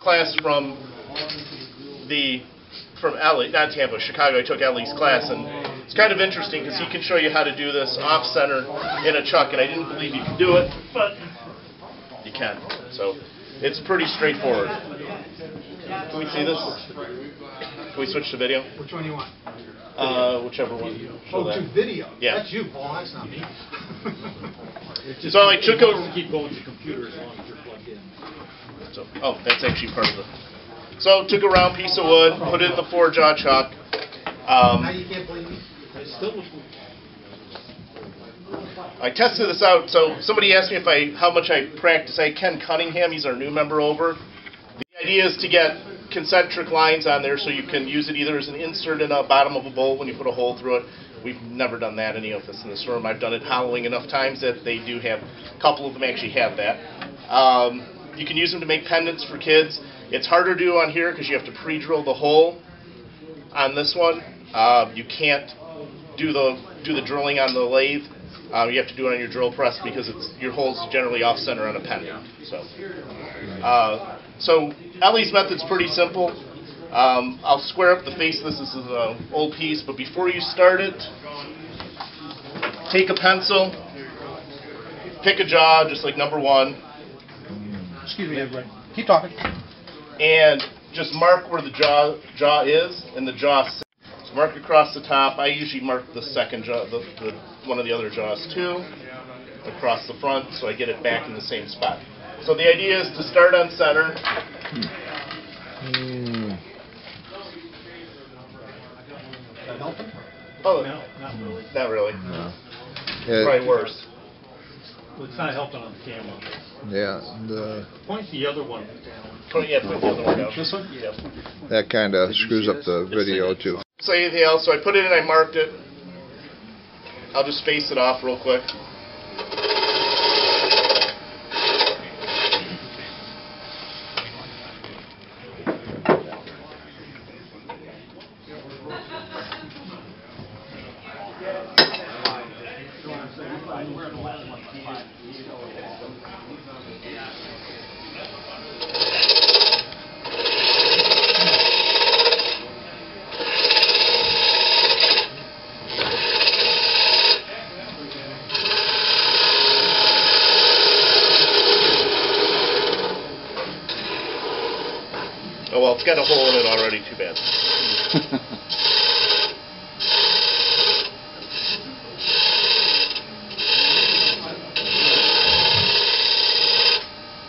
class from Ellie, not Tampa, Chicago. I took Ellie's class, and it's kind of interesting because he can show you how to do this off center in a chuck, and I didn't believe you could do it, but you can. So it's pretty straightforward. Can we see this? Can we switch to video? Which one do you want? Whichever one. Oh, to video? Yeah. That's you, Paul. That's not me. So I took a... keep going to computer as long as you're plugged in. So, oh, that's actually part of the... So took a round piece of wood, put it in the 4-jaw chuck. Now you can't blame me. I tested this out. So somebody asked me how much I practice. Ken Cunningham, he's our new member over. The idea is to get concentric lines on there so you can use it either as an insert in the bottom of a bowl when you put a hole through it. We've never done that any of us in this room. I've done it hollowing enough times that they do have, a couple of them actually have that. You can use them to make pendants for kids. It's harder to do on here because you have to pre-drill the hole on this one. You can't do the drilling on the lathe. You have to do it on your drill press because your hole's generally off-center on a pendant. So Ellie's method's pretty simple. I'll square up the face of this. This is an old piece, but before you start it, take a pencil, pick a jaw, just like number 1. Excuse me, everybody. Keep talking. And just mark where the jaw is and the jaw sits. So mark across the top. I usually mark the second jaw, one of the other jaws too, across the front, so I get it back in the same spot. So the idea is to start on center. That helping? Oh, No, not really. not really. No. Probably worse. Well, it's not helping on the camera. Yeah, Point the other one down. Yeah, put the other one down. This one? Yeah. that kind of screws up the video too. Say anything else? So I put it in, I marked it. I'll just face it off real quick. Oh well, it's got a hole in it already, too bad.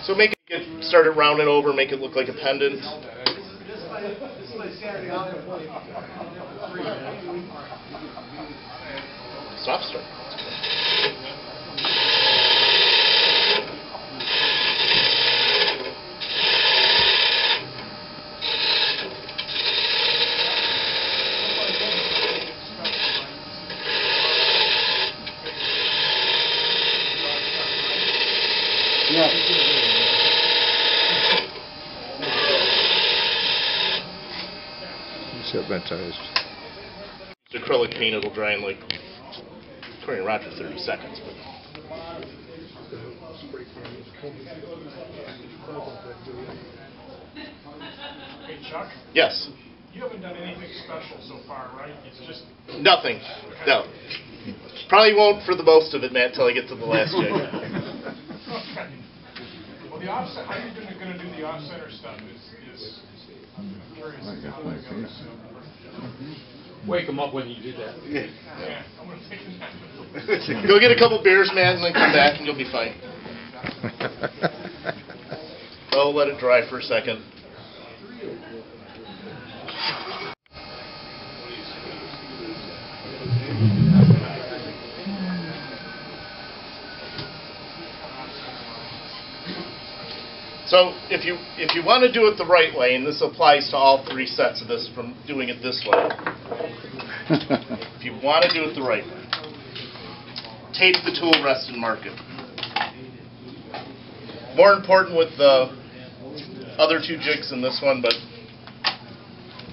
So get started rounding over, make it look like a pendant. Soft start. Yeah. Hypnotized. It's acrylic paint, it'll dry in like, according to Roger, 30 seconds. Hey, Chuck? Yes. You haven't done anything special so far, right? It's just... Nothing. No. Probably won't for the most of it, Matt, until I get to the last jig. Okay. Well, the offset, how you're going to do the off-center stuff is curious. Wake them up when you do that. Yeah, I'm going to take a nap. Go get a couple beers, man, and then come back, and you'll be fine. Oh, let it dry for a second. So if you want to do it the right way, and this applies to all 3 sets of this from doing it this way, if you want to do it the right way, tape the tool rest and mark it. More important with the other 2 jigs than this one, but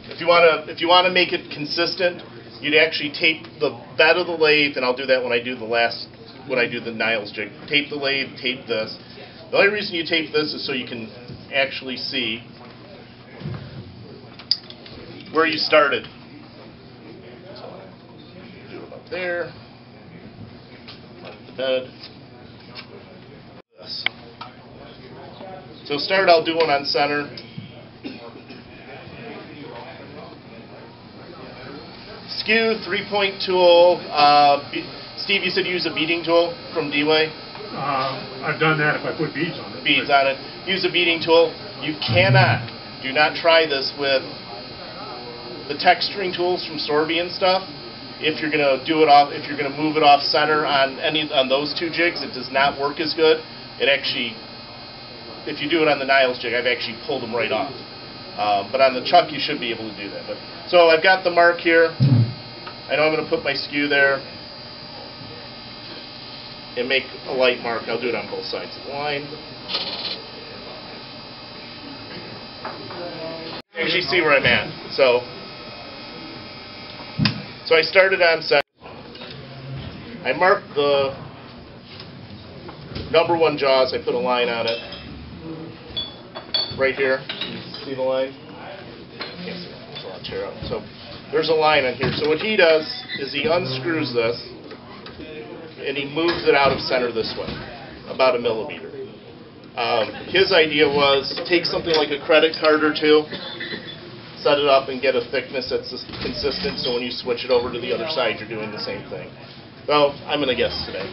if you want to make it consistent, you'd actually tape the bed of the lathe, and I'll do that when I do the Niles jig. Tape the lathe, tape this. The only reason you tape this is so you can actually see where you started. Do it up there. Mark the bed. This. So start, I'll do one on center. Skew, 3-point tool. Steve, you said use a beading tool from D-Way? I've done that if I put beads on it. Beads on it. Use a beading tool. You cannot, do not try this with the texturing tools from Sorby and stuff. If you're gonna do it off, if you're gonna move it off center on those two jigs, it does not work as good. It actually, if you do it on the Niles jig, I've actually pulled them right off. But on the chuck, you should be able to do that. So I've got the mark here. I know I'm going to put my skew there and make a light mark. I'll do it on both sides of the line. You actually see where I'm at. So I started on set. I marked the number 1 jaws. I put a line on it right here. You see the line? Can't see it. There's a lot of tear out. So there's a line on here. So what he does is he unscrews this and he moves it out of center this way, about 1 millimeter. His idea was take something like a credit card or two, set it up and get a thickness that's consistent, so when you switch it over to the other side, you're doing the same thing. Well, I'm going to guess today.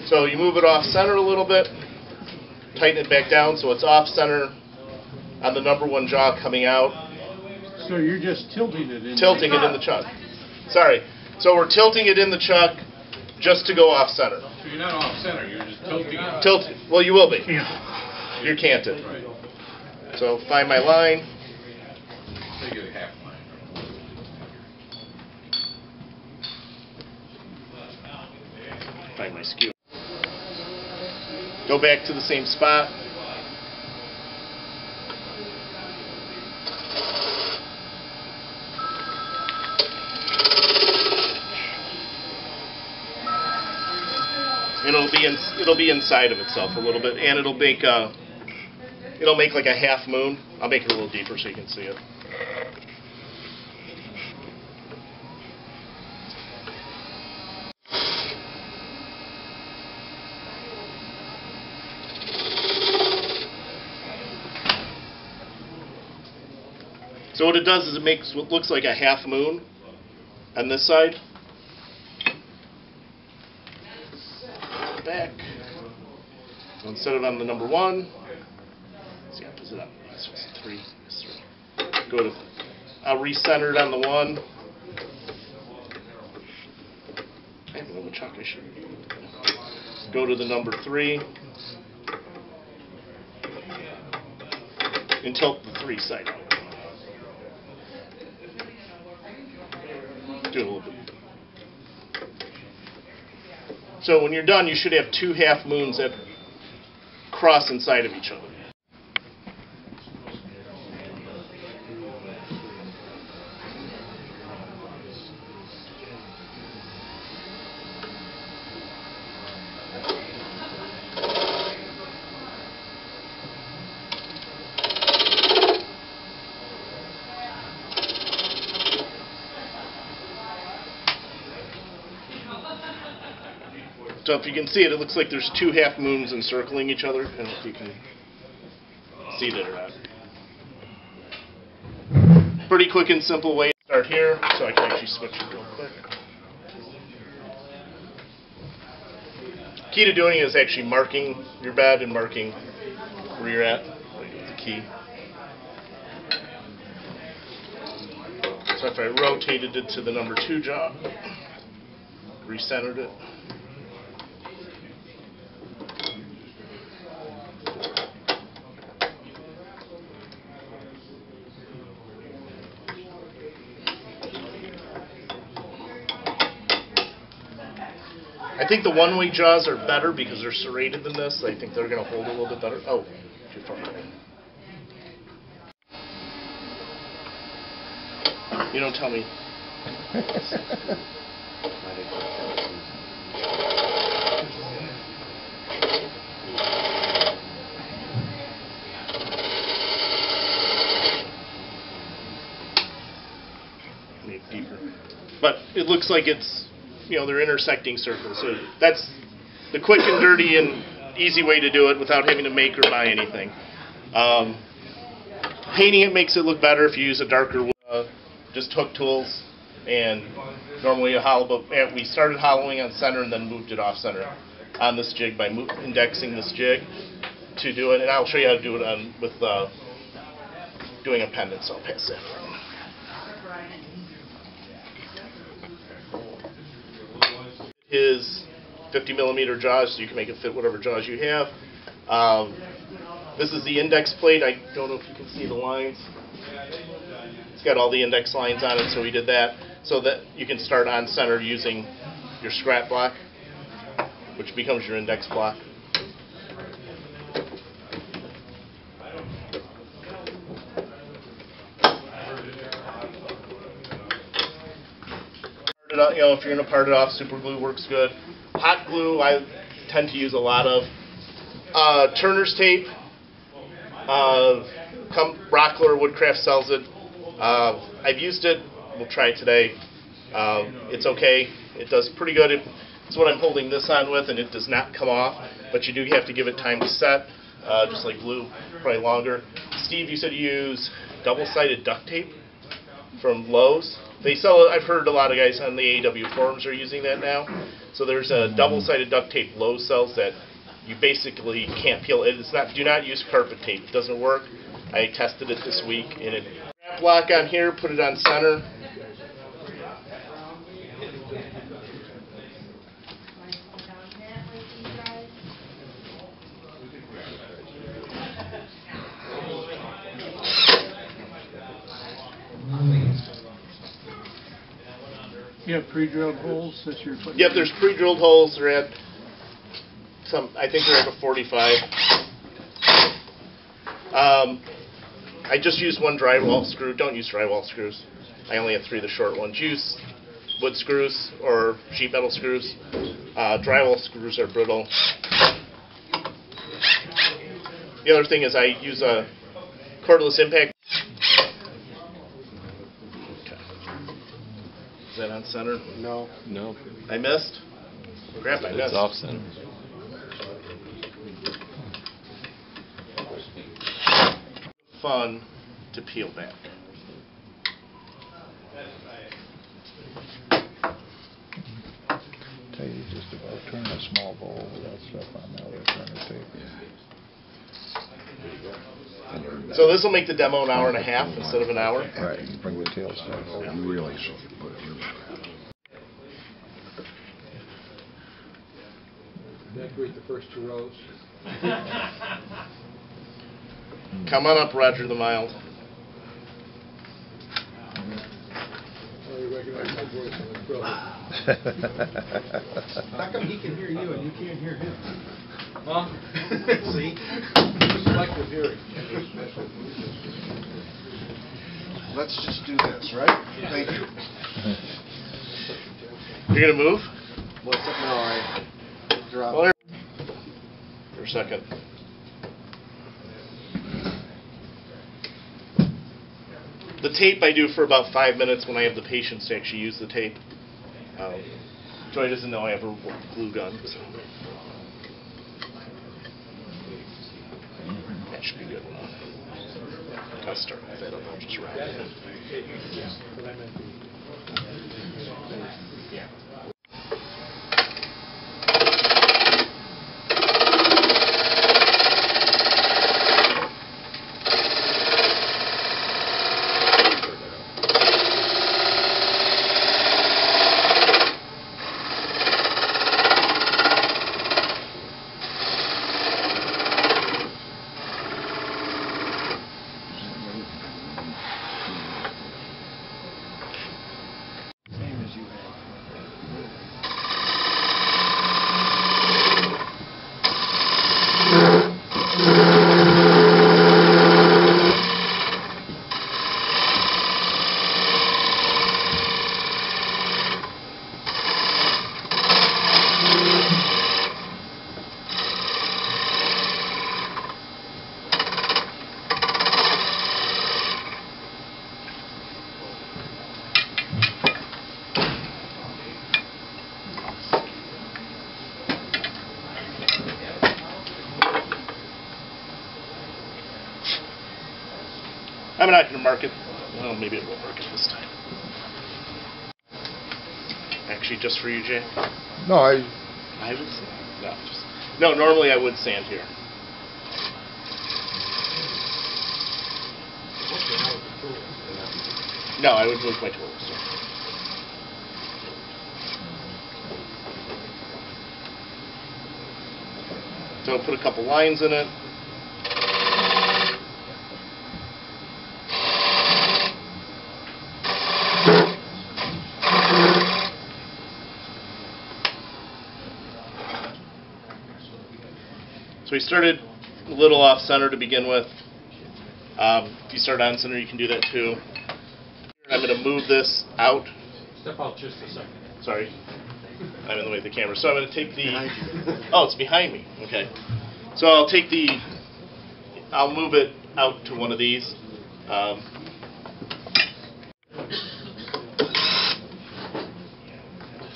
So you move it off center a little bit, tighten it back down so it's off center on the number 1 jaw coming out. So you're just tilting it in the chuck. Sorry. So we're tilting it in the chuck just to go off center. So you're not off center, you're just tilting it. Tilted. Well, you will be. Yeah. You're canted. Right. So find my line. So you get a half line. Find my skew. Go back to the same spot. It'll be inside of itself a little bit, and it'll make like a half moon. I'll make it a little deeper so you can see it. So what it does is it makes what looks like a half moon on this side. Back. So instead of on the number 1, let's see, opposite up. This was 3. This 3. Go to. I'll recenter it on the 1. I have another chuck. I should. Go to the number 3 and tilt the 3 side out. Do it a little bit. So when you're done, you should have 2 half moons that cross inside of each other. So if you can see it, it looks like there's 2 half moons encircling each other. I don't know if you can see that or not. Pretty quick and simple way to start here, so I can actually switch it real quick. Key to doing it is actually marking your bed and marking where you're at with the key. So if I rotated it to the number 2 jaw, recentered it. I think the one-way jaws are better because they're serrated than this. I think they're going to hold a little bit better. Oh, too far away. You don't tell me. it looks like it's, they're intersecting circles. So that's the quick and dirty and easy way to do it without having to make or buy anything. Painting it makes it look better if you use a darker wood, just hook tools, and normally a hollow, but we started hollowing on center and then moved it off center on this jig by indexing this jig to do it, and I'll show you how to do it with doing a pendant, so I'll pass that. His 50 millimeter jaws, so you can make it fit whatever jaws you have. This is the index plate. I don't know if you can see the lines. It's got all the index lines on it, so we did that so that you can start on center using your scrap block, which becomes your index block. If you're going to part it off, super glue works good. Hot glue I tend to use a lot of. Turner's tape. Rockler Woodcraft sells it. I've used it. We'll try it today. It's okay. It does pretty good. It's what I'm holding this on with, and it does not come off. But you do have to give it time to set, just like glue, probably longer. Steve, you said you use double-sided duct tape from Lowe's. They sell it. I've heard a lot of guys on the AEW forums are using that now. So there's a double-sided duct tape Lowe's sells that you basically can't peel. It's not. Do not use carpet tape. It doesn't work. I tested it this week, and it block on here. Put it on center. You have pre-drilled holes that you're putting? Yep, there's pre-drilled holes. They're at I think they're at a 45. I just used one drywall screw. Don't use drywall screws. I only have 3 of the short ones. Use wood screws or sheet metal screws. Drywall screws are brittle. The other thing is I use a cordless impact. Is that on center? No. No. I missed? Crap, I missed. It's off center. Fun to peel back. Tell you just about turn a small bowl with that stuff on the other turner tape. So this will make the demo an hour and a half instead of an hour. Right, you bring the tail stuff over. You really should. Decorate the first 2 rows. Come on up, Roger the Mild. Oh, you recognize my voice on the brother. How come he can hear you and you can't hear him? Huh? See? Selective hearing. Let's just do this, right? Thank you. You're going to move? What's up now? I drop. Well, for a second. The tape I do for about 5 minutes when I have the patience to actually use the tape. Joy doesn't know I have a glue gun. So. That should be good. I'll start with that and I'll just wrap it. Yeah. I'm not going to mark it. Well, maybe it will mark it this time. Actually, just for you, Jay. No, I would sand. No, no. Normally I would sand here. No, I would move my tools. So put a couple lines in it. So we started a little off center to begin with. If you start on center, you can do that too. I'm going to move this out. Step out just a second. Sorry, I'm in the way of the camera. So I'm going to take the. Oh, it's behind me. Okay. So I'll take the. I'll move it out to one of these.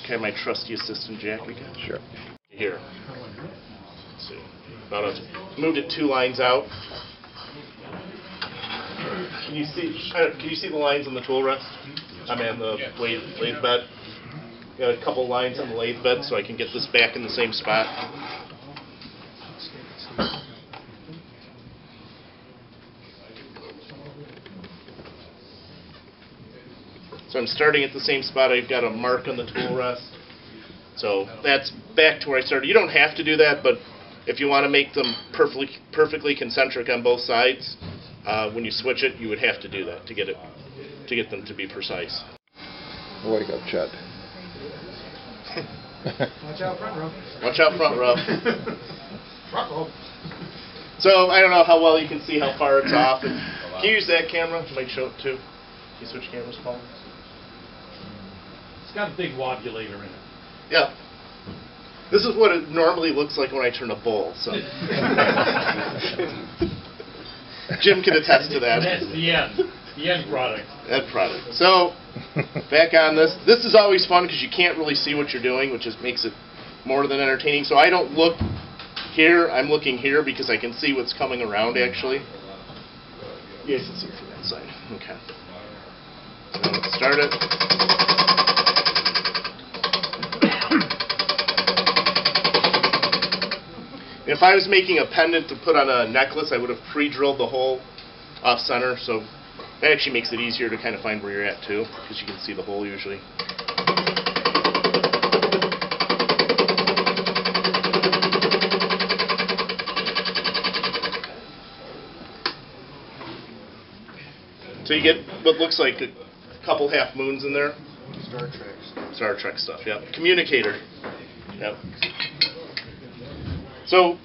Okay, my trusty assistant, Jack, again. sure. Here. Let's see. Moved it 2 lines out. Can you see the lines on the tool rest? I'm in the lathe bed. Got a couple lines on the lathe bed so I can get this back in the same spot. So I'm starting at the same spot. I've got a mark on the tool rest. So that's back to where I started. You don't have to do that, but if you want to make them perfectly concentric on both sides, when you switch it, you would have to do that to get them to be precise. Wake up, Chet. Watch out front row. Watch out front row. Front row. So I don't know how well you can see how far it's off. Can you use that camera? It might show it too. Can you switch cameras, Paul? It's got a big wobulator in it. Yeah. This is what it normally looks like when I turn a bowl. So Jim can attest to that. That's the end product. End product. So back on this. This is always fun because you can't really see what you're doing, which just makes it more than entertaining. So I don't look here. I'm looking here because I can see what's coming around actually. You guys can see from that side. Okay. So let's start it. If I was making a pendant to put on a necklace, I would have pre-drilled the hole off center, so that actually makes it easier to kind of find where you're at too, because you can see the hole usually. So you get what looks like a couple half moons in there. Star Trek stuff, yeah. Communicator. Yep. So,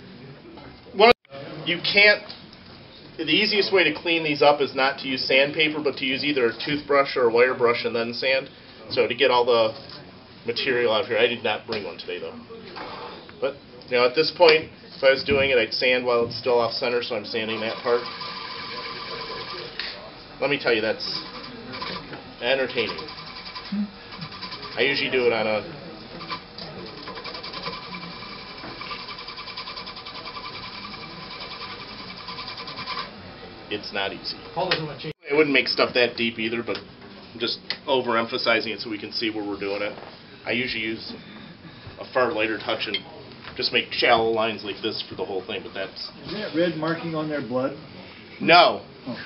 the easiest way to clean these up is not to use sandpaper, but to use either a toothbrush or a wire brush and then sand. So to get all the material out here, I did not bring one today though. But, at this point, if I was doing it, I'd sand while it's still off center, so I'm sanding that part. Let me tell you, that's entertaining. I usually do it on a... It's not easy. I wouldn't make stuff that deep either, but I'm just overemphasizing it so we can see where we're doing it. I usually use a far lighter touch and just make shallow lines like this for the whole thing, but that's... Is that red marking on their blood? No. Oh.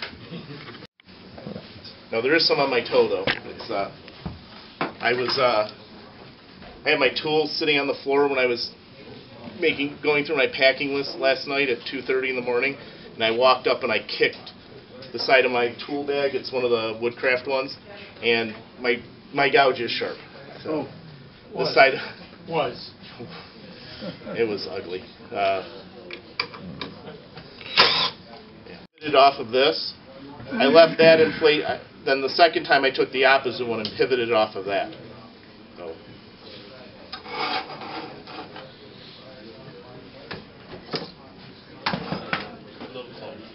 No, there is some on my toe though. It's I had my tools sitting on the floor when I was going through my packing list last night at 2:30 in the morning, and I walked up and I kicked the side of my tool bag. It's one of the Woodcraft ones, and my gouge is sharp. So this side was. It was ugly. Pivoted off of this. I left that in place. Then the second time I took the opposite one and pivoted off of that. So.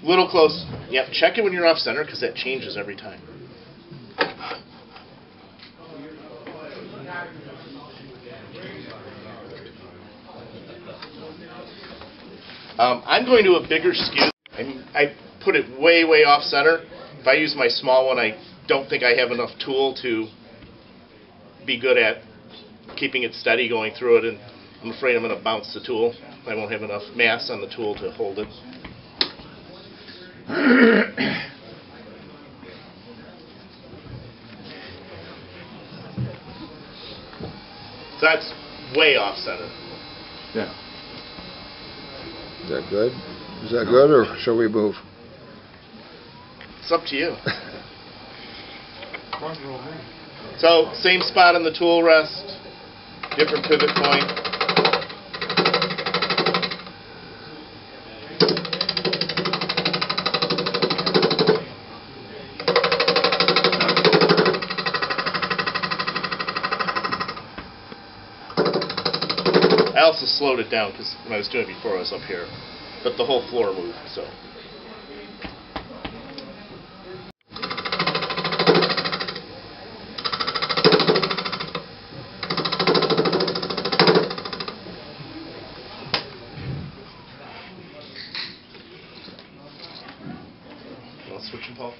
Little close. Yep, check it when you're off center because that changes every time. I'm going to a bigger skew. I put it way, way off center, if I use my small one, I don't think I have enough tool to be good at keeping it steady going through it, and I'm afraid I'm going to bounce the tool. I won't have enough mass on the tool to hold it. So that's way off center. Yeah. Is that good? Is that good, or shall we move? It's up to you. So same spot on the tool rest, different pivot point. I also slowed it down because when I was doing it before I was up here, but the whole floor moved, so. Switching, Paul.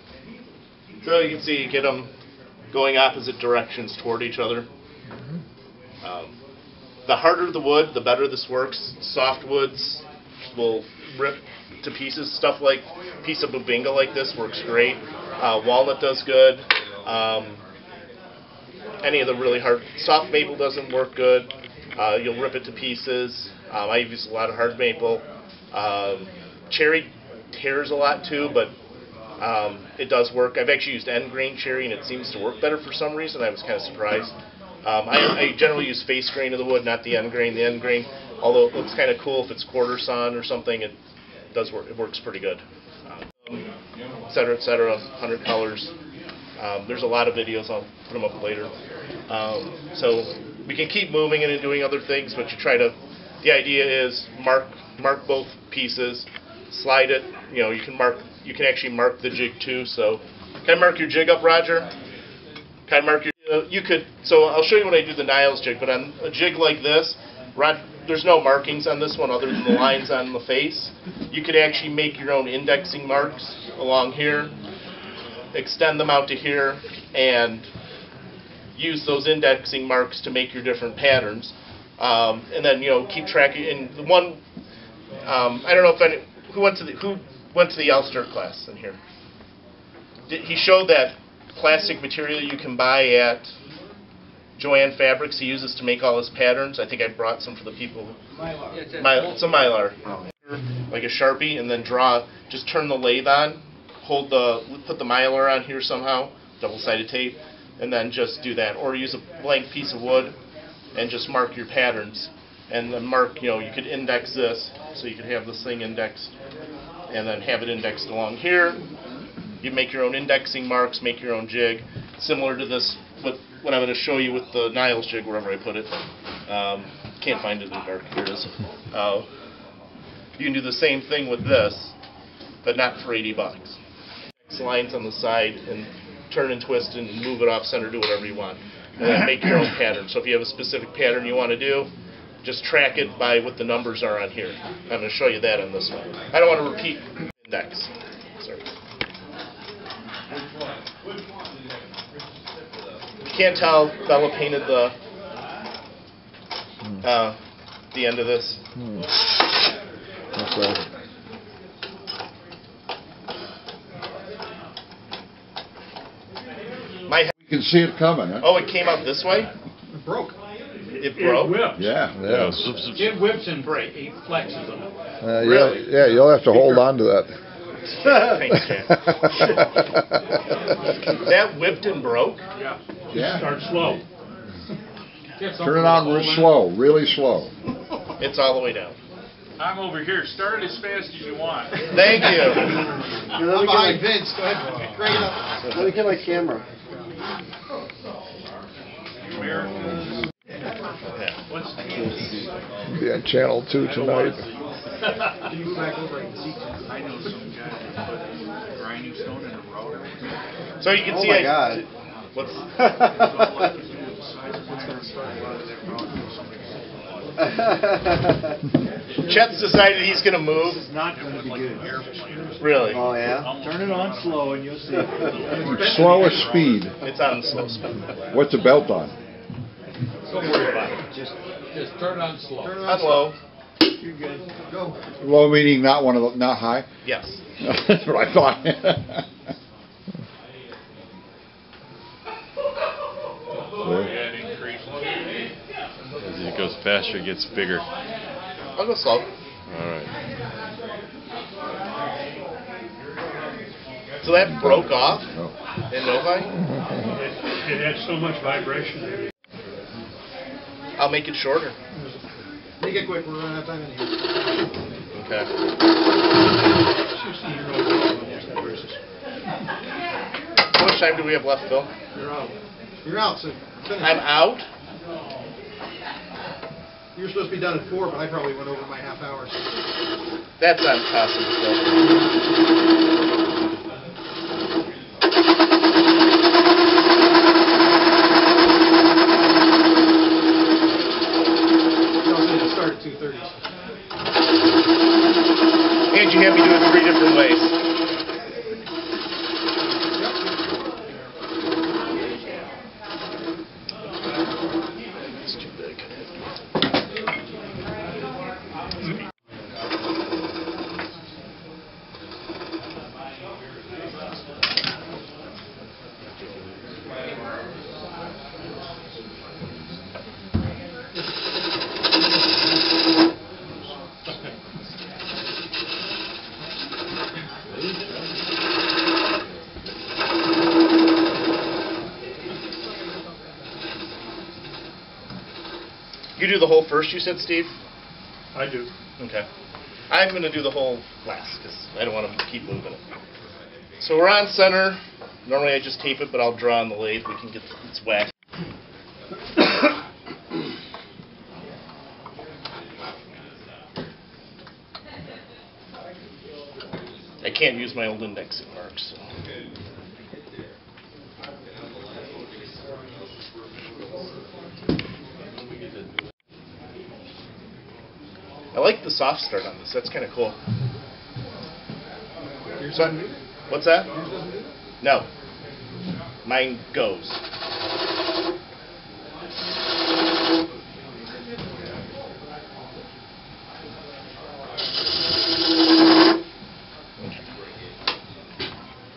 So you can see, you get them going opposite directions toward each other. The harder the wood, the better this works. Soft woods will rip to pieces. Stuff like a piece of bubinga like this works great. Walnut does good. Any of the really hard, soft maple doesn't work good. You'll rip it to pieces. I use a lot of hard maple. Cherry tears a lot too, but it does work. I've actually used end grain cherry, and it seems to work better for some reason. I was kind of surprised. I generally use face grain of the wood, not the end grain. The end grain, although it looks kind of cool if it's quarter sawn or something, it does work. It works pretty good. Et cetera, 100 colors. There's a lot of videos. I'll put them up later. So we can keep moving it and doing other things, but you try to. The idea is mark both pieces, slide it. You know, you can actually mark the jig too. So can I mark your jig up, Roger? Can I mark your? You could. So I'll show you when I do the Niles jig. But on a jig like this, there's no markings on this one other than the lines on the face. You could actually make your own indexing marks along here, extend them out to here, and use those indexing marks to make your different patterns. And then keep track. And the one, I don't know if who went to the Ulster class in here. He showed that plastic material you can buy at Joann Fabrics he uses to make all his patterns. I think I brought some for the people. Mylar. It's a Mylar. Like a Sharpie, and then just turn the lathe on, put the Mylar on here somehow, double-sided tape, and then just do that. Or use a blank piece of wood and just mark your patterns. And then mark, you could index this, so you could have this thing indexed, and then have it indexed along here. You make your own indexing marks, make your own jig, similar to this, what I'm going to show you with the Niles jig, wherever I put it. Can't find it in the dark. Here it is. You can do the same thing with this, but not for $80. Lines on the side, and turn and twist and move it off center, do whatever you want. And then make your own pattern. So if you have a specific pattern you want to do, just track it by what the numbers are on here. I'm going to show you that on this one. I don't want to repeat index. Sorry. You can't tell Bella painted the end of this. Okay. You can see it coming, huh? Oh, it came out this way? It broke. It broke? It whips. Yeah. It whips and breaks. It flexes on it. Really? Yeah, you'll have to hold on to that. Thanks, Jan. That whipped and broke? Yeah. Yeah. Start slow. Turn it on real slow, really slow. It's all the way down. I'm over here. Start it as fast as you want. Thank you. I'm behind Vince. Go ahead. Great up. Let me get my camera. What's Be on channel 2 tonight. Can you go back over and see? I know some guy that put grinding stone in a router. So you can Oh see. my God. What's? Chet's decided he's going to move. It's not going to be good. Really? Oh, yeah? Turn it on slow and you'll see. Slow or speed? It's on slow speed. What's the belt on? Don't worry about it. Just turn it on slow. On low. You're good. Go. Low meaning not one of the, not high? Yes. That's what I thought. As it goes faster, it gets bigger. I'll go slow. Alright. So that broke off No. in Novi? It had so much vibration. I'll make it shorter. Make it quick, we're running out of time in here. Okay. 16-year-old. How much time do we have left, Phil? You're out. You're out, so finish. I'm out? You were supposed to be done at 4, but I probably went over my half hour. That's not possible, Phil. Start at 2:30. And you have me do it 3 different ways. It's too big. You do the whole first, you said, Steve? I do. Okay. I'm going to do the whole last because I don't want to keep moving it. So we're on center. Normally I just tape it, but I'll draw on the lathe. We can get its wax. I can't use my old indexing marks. So. I like the soft start on this. That's kind of cool. So, what's that? No. Mine goes.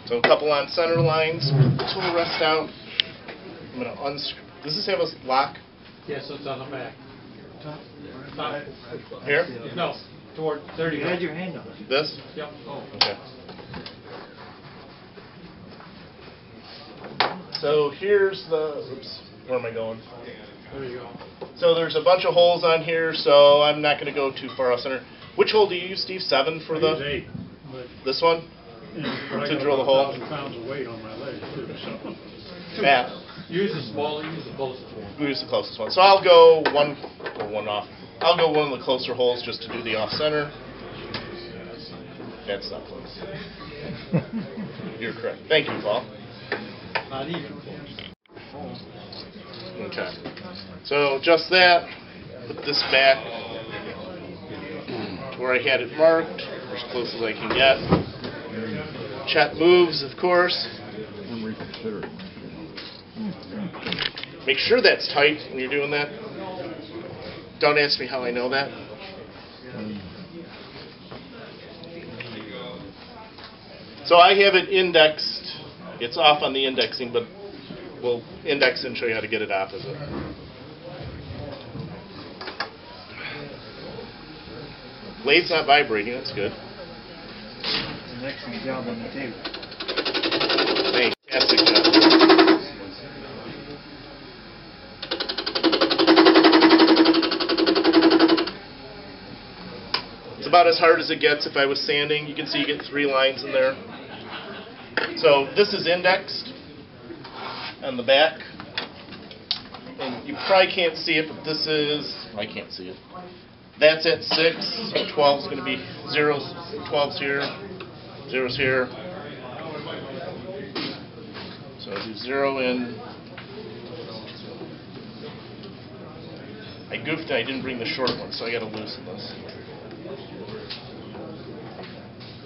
So a couple on center lines. Tool rest out. I'm going to unscrew. Does this have a lock? Yes, it's on the back. Top. Here? No, toward 30. You had your hand on it. This? Yep. Okay. So here's the, oops, where am I going? There you go. So there's a bunch of holes on here, so I'm not going to go too far off center. Which hole do you use, Steve? 7 for I the, use 8, but this one? I To got drill the about hole? 1,000 pounds of weight on my leg too, so. Matt. Use the smaller, use the closest one. We use the closest one. So I'll go one off. I'll go one of the closer holes just to do the off center. That's not close. You're correct. Thank you, Paul. Not even close. Okay. So just that. Put this back to where I had it marked, or as close as I can get. Chat moves, of course. Make sure that's tight when you're doing that. Don't ask me how I know that. So I have it indexed. It's off on the indexing, but we'll index and show you how to get it off of it. Blade's not vibrating, that's good. It's an excellent job on the table. Fantastic job. It's about as hard as it gets if I was sanding. You can see you get 3 lines in there. So this is indexed on the back. And you probably can't see it, but this is, I can't see it. That's at 6, so 12 is going to be 0s, 12's here, 0's here. So I do 0 in. I goofed and I didn't bring the short one, so I got to loosen this.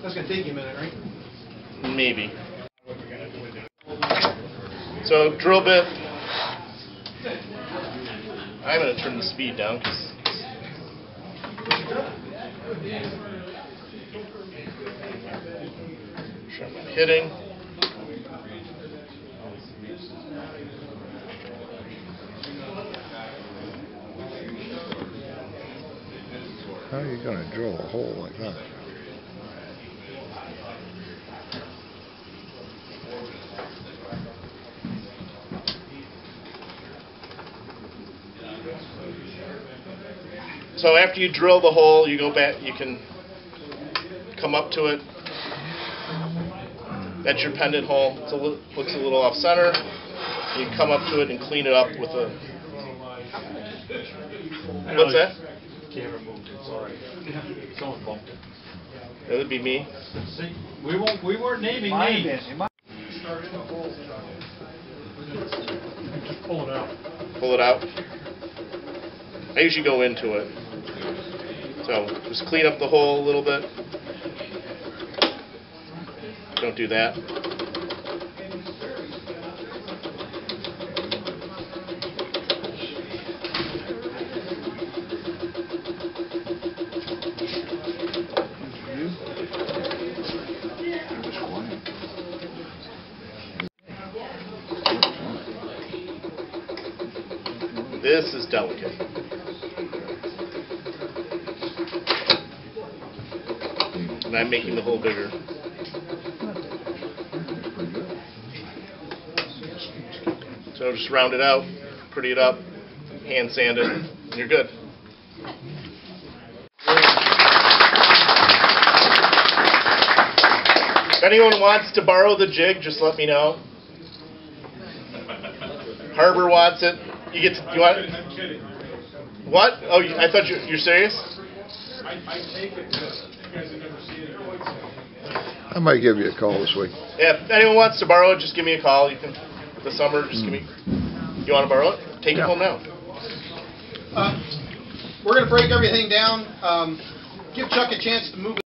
That's gonna take you a minute, right? Maybe. So drill bit. I'm going to turn the speed down because sure I'm not hitting. How are you going to drill a hole like that? So after you drill the hole, you go back, you can come up to it. That's your pendant hole. It looks a little off center. You can come up to it and clean it up with a... What's that? Camera moved it, sorry. Someone bumped it. That would be me. See, we weren't naming names. Just pull it out. Pull it out. I usually go into it. So just clean up the hole a little bit. Don't do that. This is delicate. And I'm making the hole bigger. So just round it out, pretty it up, hand sand it, and you're good. If anyone wants to borrow the jig, just let me know. Harbor wants it. You want it? I'm kidding. What? Oh, I thought you're serious? I take it, but you guys have never seen it. I might give you a call this week. Yeah, if anyone wants to borrow it, just give me a call. You can, this summer, just give me. You want to borrow it? Take it home now. We're going to break everything down. Give Chuck a chance to move it.